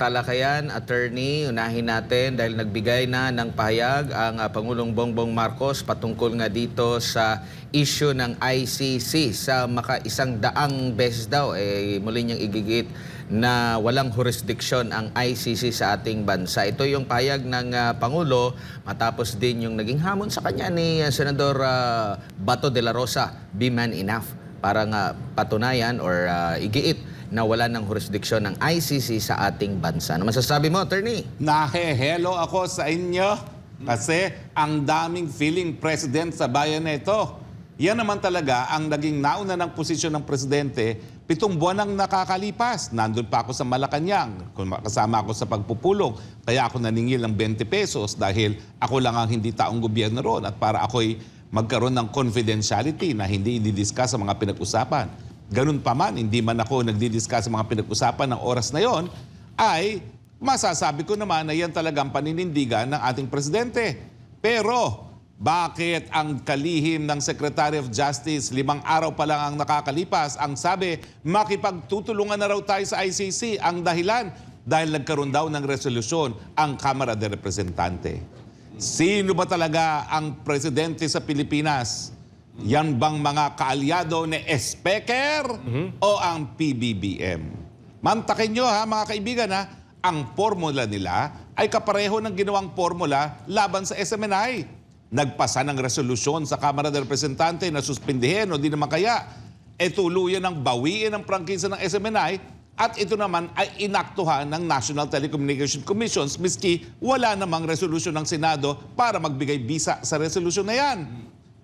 talakayan, attorney, unahin natin dahil nagbigay na ng pahayag ang Pangulong Bongbong Marcos patungkol nga dito sa issue ng ICC sa maka-100 beses daw muli niyang igigit na walang jurisdiction ang ICC sa ating bansa. Ito yung pahayag ng Pangulo matapos din yung naging hamon sa kanya ni Senador Bato de la Rosa, be man enough, para nga patunayan or igiit na wala ng jurisdiksyon ng ICC sa ating bansa. Ano masasabi mo, attorney? Nahehelo ako sa inyo kasi ang daming feeling president sa bayan na ito. Yan naman talaga ang naging nauna ng posisyon ng presidente 7 buwan ang nakakalipas. Nandun pa ako sa Malacanang, kasama ako sa pagpupulong. Kaya ako naningil ng 20 pesos dahil ako lang ang hindi taong gobyerno roon at para ako'y magkaroon ng confidentiality na hindi i-discuss sa mga pinag-usapan. Ganun pa man, hindi man ako nagdi-discuss sa mga pinag-usapan ng oras na yon, ay masasabi ko naman na yan talagang paninindigan ng ating presidente. Pero bakit ang kalihim ng Secretary of Justice 5 araw pa lang ang nakakalipas, ang sabi, makipagtutulungan na raw tayo sa ICC, ang dahilan dahil nagkaroon daw ng resolusyon ang Kamara de Representante. Sino ba talaga ang presidente sa Pilipinas? Yan bang mga kaalyado ni Speaker o ang PBBM? Mantakin nyo ha mga kaibigan ha, ang formula nila ay kapareho ng ginawang formula laban sa SMNI. Nagpasa ng resolusyon sa Kamara ng Representante na suspindihin o di naman kaya tuluyan ng bawiin ang prangkisa ng SMNI at ito naman ay inaktuhan ng National Telecommunication Commissions miski wala namang resolusyon ng Senado para magbigay bisa sa resolusyon na yan.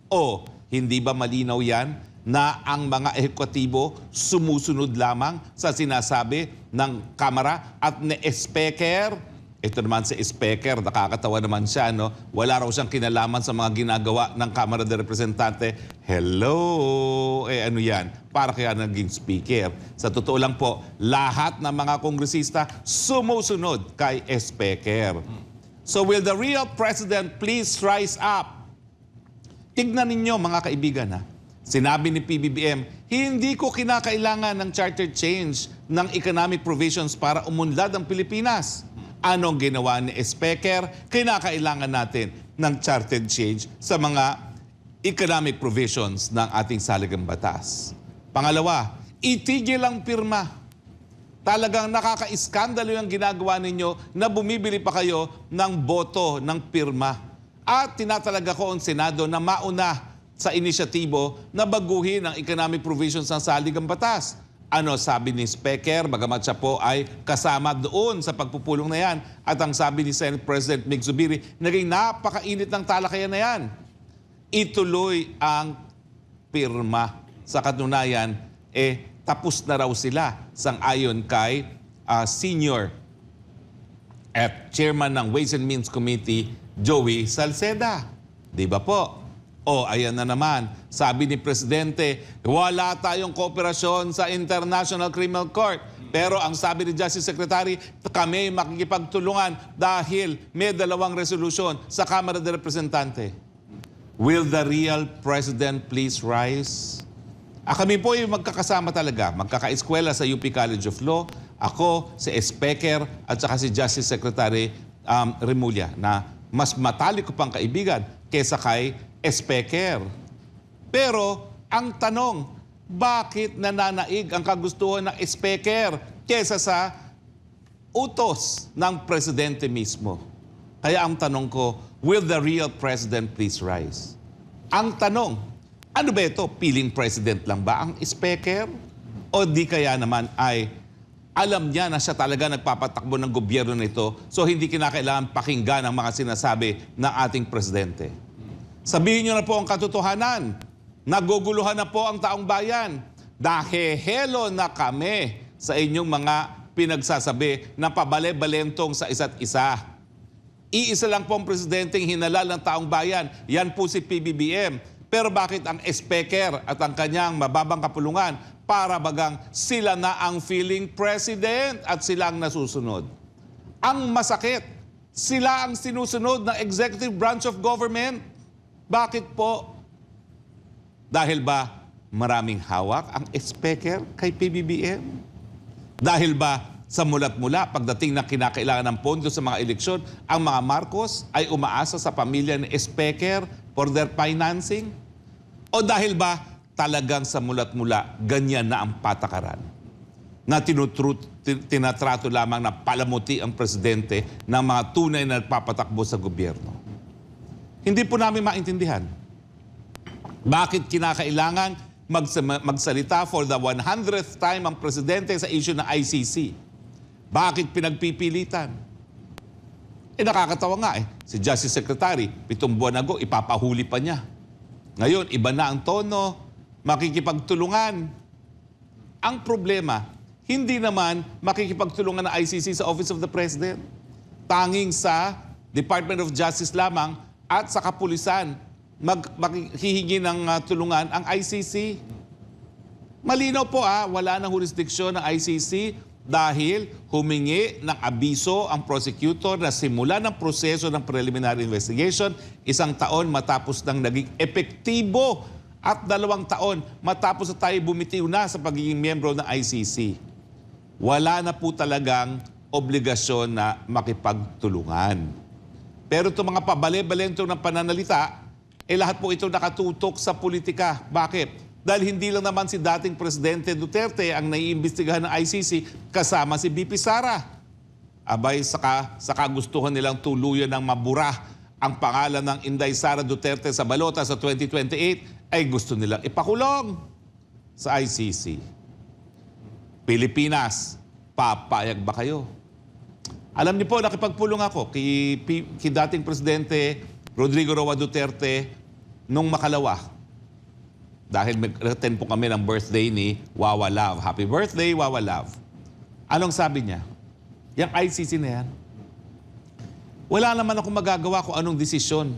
O hindi ba malinaw yan na ang mga ehekutibo sumusunod lamang sa sinasabi ng Kamara at ni Speaker? Ito naman si Speaker, nakakatawa naman siya, no? Wala raw siyang kinalaman sa mga ginagawa ng Kamara de Representante. Hello! Ano yan? Para kaya naging Speaker. Sa totoo lang po, lahat ng mga kongresista sumusunod kay Speaker. So will the real President please rise up? Tignan ninyo mga kaibigan ha. Sinabi ni PBBM, hindi ko kinakailangan ng charter change ng economic provisions para umunlad ang Pilipinas. Anong ginawa ni Speaker? Kinakailangan natin ng charter change sa mga economic provisions ng ating saligang batas. Pangalawa, itigil ang pirma. Talagang nakaka-iskandalo yung ginagawa ninyo na bumibili pa kayo ng boto ng pirma. At tinatalaga ko ang Senado na mauna sa inisyatibo na baguhin ang economic provisions ng saligang batas. Ano sabi ni Speaker, bagamat siya po ay kasama doon sa pagpupulong na yan. At ang sabi ni Senate President Mig Zubiri, naging napakainit ng talakayan na yan. Ituloy ang pirma. Sa katunayan, tapos na raw sila sang-ayon kay Senior at Chairman ng Ways and Means Committee, Joey Salceda. Di ba po? O, ayan na naman. Sabi ni Presidente, wala tayong kooperasyon sa International Criminal Court. Pero ang sabi ni Justice Secretary, kami makikipagtulungan dahil may 2 resolusyon sa Kamara de Representante. Will the real President please rise? Kami po yung magkakasama talaga. Magkakaeskwela sa UP College of Law. Ako, si Speaker at saka si Justice Secretary Remulla na mas matalik ko pang kaibigan kesa kay Speaker. Pero ang tanong, bakit nananaig ang kagustuhan ng Speaker kesa sa utos ng Presidente mismo? Kaya ang tanong ko, will the real President please rise? Ang tanong, ano ba ito? Piling President lang ba ang Speaker? O di kaya naman ay alam niya na siya talaga nagpapatakbo ng gobyerno nito, so hindi kinakailangan pakinggan ang mga sinasabi ng ating presidente. Sabihin niyo na po ang katotohanan. Naguguluhan na po ang taong bayan. Nahehelo na kami sa inyong mga pinagsasabi na pabale-balentong sa isa't isa. Iisa lang po ang presidenteng hinalal ng taong bayan. Yan po si PBBM. Pero bakit ang Speaker at ang kanyang mababang kapulungan para bagang sila na ang feeling president at sila ang nasusunod? Ang masakit, sila ang sinusunod ng executive branch of government. Bakit po? Dahil ba maraming hawak ang Speaker kay PBBM? Dahil ba Sa mulat mula, pagdating ng kinakailangan ng pondo sa mga eleksyon, ang mga Marcos ay umaasa sa pamilya ni Specker for their financing? O dahil ba talagang sa mulat mula, ganyan na ang patakaran? Na tinatrato lamang na palamuti ang presidente ng mga tunay na nagpapatakbo sa gobyerno. Hindi po namin maintindihan. Bakit kinakailangan magsalita for the 100th time ang presidente sa issue ng ICC? Bakit pinagpipilitan? Nakakatawa nga Si Justice Secretary, 7 buwan ago, ipapahuli pa niya. Ngayon, iba na ang tono, makikipagtulungan. Ang problema, hindi naman makikipagtulungan ng ICC sa Office of the President. Tanging sa Department of Justice lamang at sa kapulisan hihingi ng tulungan ang ICC. Malinaw po wala nang jurisdiksyon ng ICC dahil humingi ng abiso ang prosecutor na simulan ng proseso ng preliminary investigation 1 taon matapos nang naging epektibo at 2 taon matapos na tayo bumitiw na sa pagiging miyembro ng ICC. Wala na po talagang obligasyon na makipagtulungan. Pero itong mga pabale-balentong ng pananalita, lahat po ito nakatutok sa politika. Bakit? Dahil hindi lang naman si dating Presidente Duterte ang naiimbestigahan ng ICC kasama si BP Sara. Abay, sa kagustuhan nilang tuluyan ng mabura ang pangalan ng Inday Sara Duterte sa balota sa 2028 ay gusto nilang ipakulong sa ICC. Pilipinas, papayag ba kayo? Alam niyo po, nakipagpulong ako kay dating Presidente Rodrigo Roa Duterte nung makalawa. Dahil mag-attend po kami ng birthday ni Wawa Love. Happy birthday, Wawa Love. Anong sabi niya? Yung ICC na yan, wala naman akong magagawa kung anong desisyon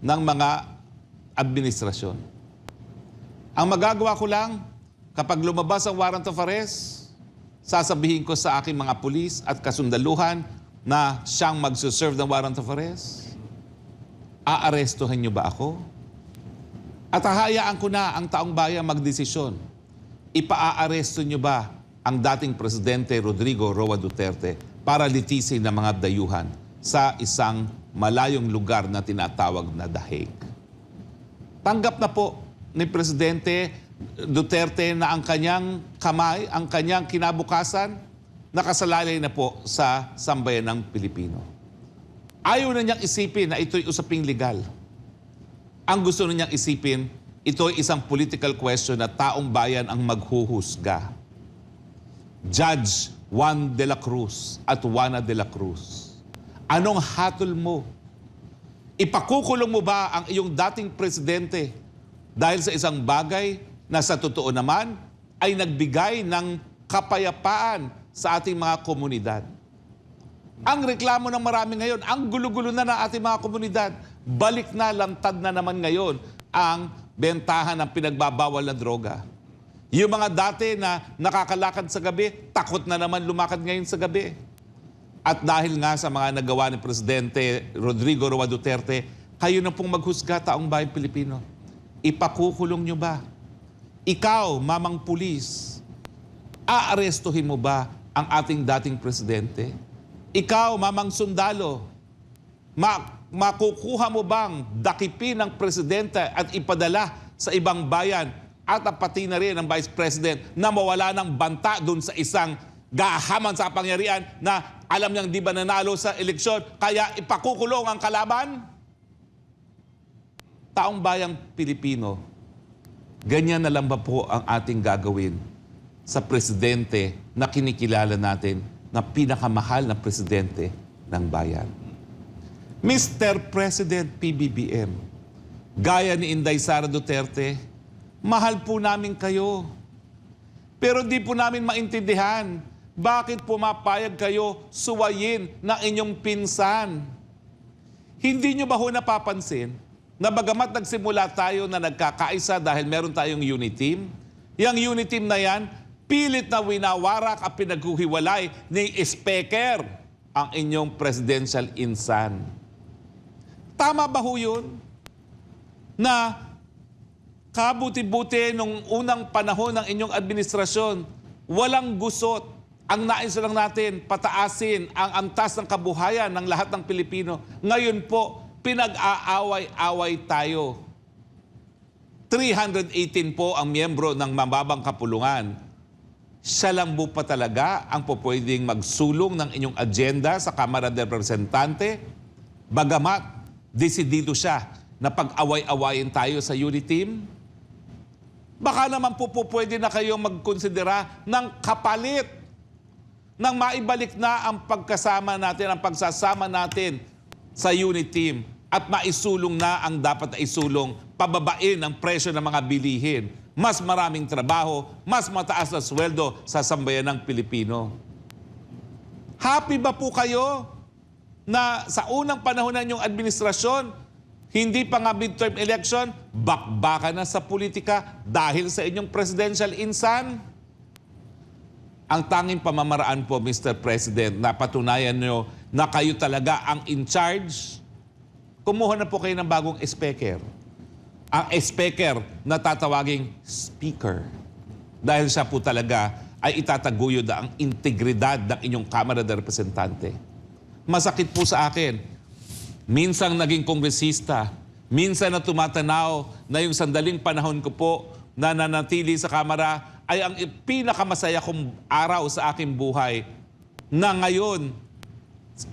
ng mga administrasyon. Ang magagawa ko lang, kapag lumabas ang warrant of arrest, sasabihin ko sa aking mga pulis at kasundaluhan na siyang magsuserve ng warrant of arrest. Aarestuhan niyo ba ako? At hahayaan ko na ang taong bayan magdesisyon. Ipaaaresto niyo ba ang dating Presidente Rodrigo Roa Duterte para litisin ng mga dayuhan sa isang malayong lugar na tinatawag na The Hague? Tanggap na po ni Presidente Duterte na ang kanyang kamay, ang kanyang kinabukasan, nakasalalay na po sa sambayan ng Pilipino. Ayaw na niyang isipin na ito'y usaping legal. Ang gusto na niyang isipin, ito'y isang political question na taong bayan ang maghuhusga. Judge Juan de la Cruz at Juana de la Cruz, anong hatol mo? Ipakukulong mo ba ang iyong dating presidente dahil sa isang bagay na sa totoo naman ay nagbigay ng kapayapaan sa ating mga komunidad? Ang reklamo ng marami ngayon, ang gulo-gulo na ng ating mga komunidad, balik na, lantad na naman ngayon ang bentahan ng pinagbabawal na droga. Yung mga dati na nakakalakad sa gabi, takot na naman lumakad ngayon sa gabi. At dahil nga sa mga nagawa ni Presidente Rodrigo Roa Duterte, kayo na pong maghusga, taong bayan Pilipino. Ipakukulong nyo ba? Ikaw, mamang pulis, aarestuhin mo ba ang ating dating presidente? Ikaw, mamang sundalo, makukuha mo bang dakipin ng presidente at ipadala sa ibang bayan at pati na rin ang Vice President na mawala ng banta dun sa isang gahaman sa kapangyarihan na alam niyang di ba nanalo sa eleksyon kaya ipakukulong ang kalaban? Taong bayang Pilipino, ganyan na lang ba po ang ating gagawin sa presidente na kinikilala natin na pinakamahal na presidente ng bayan? Mr. President PBBM, gaya ni Inday Sara Duterte, mahal po namin kayo. Pero di po namin maintindihan bakit pumapayag kayo suwayin ng inyong pinsan. Hindi nyo ba ho napapansin na bagamat nagsimula tayo na nagkakaisa dahil meron tayong unit team, yung unit team na yan, pilit na winawarak at pinaghuhiwalay ni Specker ang inyong presidential insan. Tama ba ho yun? Na kabuti-buti nung unang panahon ng inyong administrasyon, walang gusot Ang nais lang natin, pataasin ang antas ng kabuhayan ng lahat ng Pilipino. Ngayon po, pinag-aaway-away tayo. 318 po ang miyembro ng mababang kapulungan. Siya lang po pa talaga ang pupwedeng magsulong ng inyong agenda sa Kamara de Representante. Bagamat, desidido siya na pag-away-awayin tayo sa unity team. Baka naman po pwede na kayong magkonsidera ng kapalit nang maibalik na ang pagkasama natin, ang pagsasama natin sa unit team at maisulong na ang dapat na isulong, pababain ang presyo ng mga bilihin, mas maraming trabaho, mas mataas na sweldo sa sambayanang Pilipino. Happy ba po kayo na sa unang panahon ng inyong administrasyon, hindi pa nga midterm election, bakbakan na sa politika dahil sa inyong presidential insan? Ang tanging pamamaraan po, Mr. President, na patunayan nyo na kayo talaga ang in charge, kumuha na po kayo ng bagong speaker. Ang speaker na tatawaging speaker. Dahil siya po talaga ay itataguyod ang integridad ng inyong Kamara de Representante. Masakit po sa akin. Minsan naging kongresista, minsan na tumatanaw na yung sandaling panahon ko po na nanatili sa Kamara ay ang pinakamasaya kong araw sa aking buhay na ngayon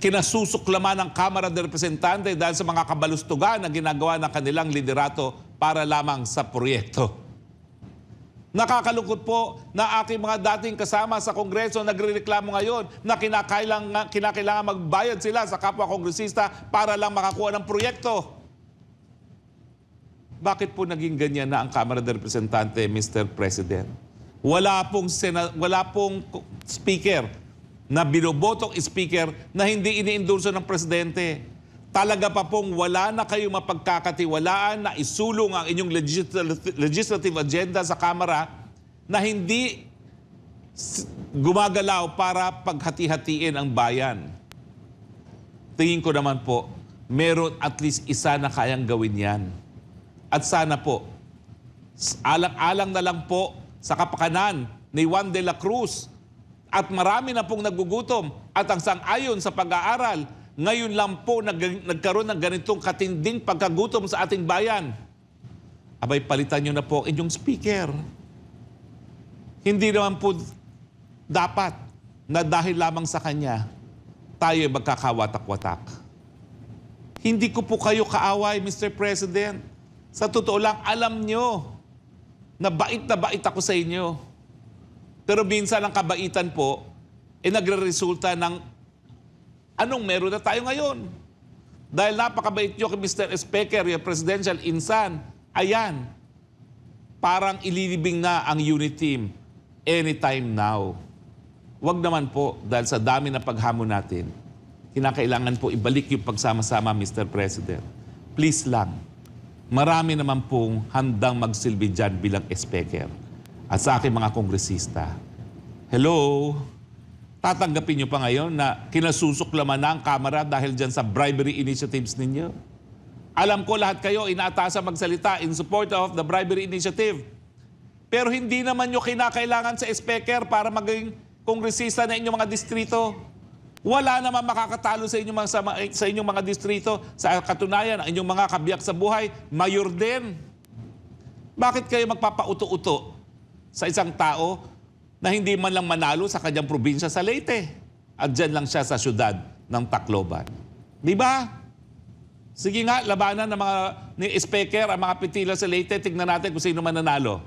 kinasusuklaman ng Kamara de Representante dahil sa mga kabalustugan na ginagawa ng kanilang liderato para lamang sa proyekto. Nakakalungkot po na aking mga dating kasama sa Kongreso nagrereklamo ngayon na kinakailangan magbayad sila sa kapwa kongresista para lang makakuha ng proyekto. Bakit po naging ganyan na ang Kamara de Representante, Mr. President? Wala pong speaker na binobotong speaker na hindi iniendorso ng presidente. Talaga pa pong wala na kayo mapagkakatiwalaan na isulong ang inyong legislative agenda sa Kamara na hindi gumagalaw para paghati-hatiin ang bayan. Tingin ko naman po, meron at least isa na kayang gawin yan. At sana po, alang-alang na lang po sa kapakanan ni Juan de la Cruz at marami na pong nagugutom at ang sang-ayon sa pag-aaral, ngayon lang po nagkaroon ng ganitong katinding pagkagutom sa ating bayan. Abay, palitan nyo na po inyong speaker. Hindi naman po dapat na dahil lamang sa kanya, tayo magkakawatak-watak. Hindi ko po kayo kaaway, Mr. President. Sa totoo lang, alam nyo na bait ako sa inyo. Pero minsan ang kabaitan po, nagre-resulta ng anong meron na tayo ngayon. Dahil napakabait nyo kay Mr. Speaker, yung presidential insan, ayan, parang ililibing na ang unit team anytime now. Huwag naman po, dahil sa dami na paghamon natin, kinakailangan po ibalik yung pagsama-sama, Mr. President. Please lang, marami naman pong handang magsilbi dyan bilang speaker. At sa aking mga kongresista, hello, tatanggapin nyo pa ngayon na kinasusuklaman na ang Kamara dahil dyan sa bribery initiatives ninyo? Alam ko lahat kayo inaatasa magsalita in support of the bribery initiative. Pero hindi naman nyo kinakailangan sa speaker para maging kongresista na inyong mga distrito. Wala naman makakatalo sa inyong mga distrito. Sa katunayan, ang inyong mga kabiyak sa buhay, mayor din. Bakit kayo magpapauto-uto sa isang tao na hindi man lang manalo sa kanyang probinsya sa Leyte? At dyan lang siya sa syudad ng Tacloban. Di ba? Sige nga, labanan ng mga ni speaker, ang mga pitila sa Leyte, tignan natin kung sino man nanalo.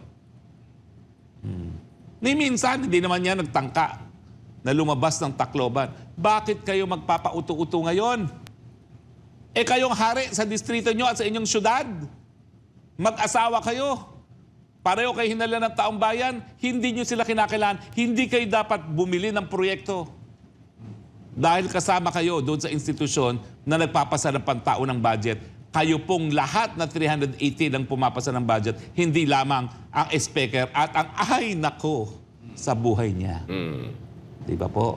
Ni minsan, hindi naman niya nagtangka na lumabas ng Tacloban. Bakit kayo magpapauto-uto ngayon? Kayong hari sa distrito nyo at sa inyong syudad. Mag-asawa kayo. Pareho kayo hinala ng taong bayan, hindi nyo sila kinakailangan. Hindi kayo dapat bumili ng proyekto. Dahil kasama kayo doon sa institusyon na nagpapasa ng pantao ng budget. Kayo pong lahat na 380 ang pumapasa ng budget, hindi lamang ang speaker at ang ay nako sa buhay niya. Di ba po?